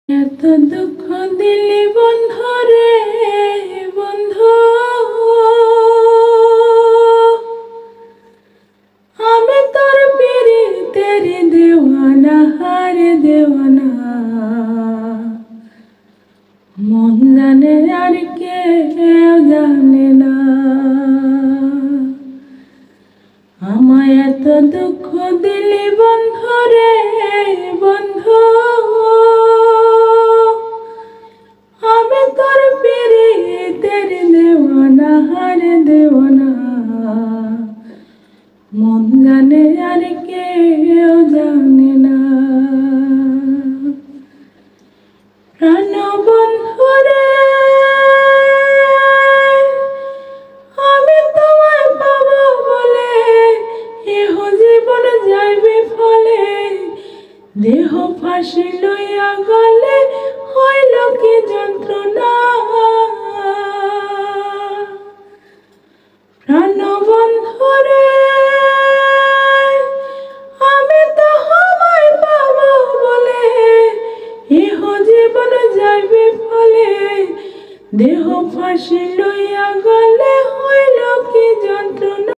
এত দুঃখ দিলি বন্ধু রে বন্ধু, আমি তোর পীড়িতের দেওয়ানা হারে দেওয়ানা। মন জানে আর কেউ জানে না, আমায় এত দুঃখ দিলি বন্ধু রে বন্ধু, আমি তোর পীড়িতের দেওয়ানা হারে দেওয়ানা। মন জানে আর কেউ জানে না। প্রাণ বন্ধু রে আমি তোমায় পাবো বলে এহ জীবন যাইবে ফলে। দেহ ফাঁসি লইয়া গলে হইল কি যন্ত্রণা। প্রাণ বন্ধু রে আমি তোমায় পাবো বলে এহ জীবন যাইবে ফলে। দেহ ফাঁসি লইয়া গলে হইল কি যন্ত্রণা।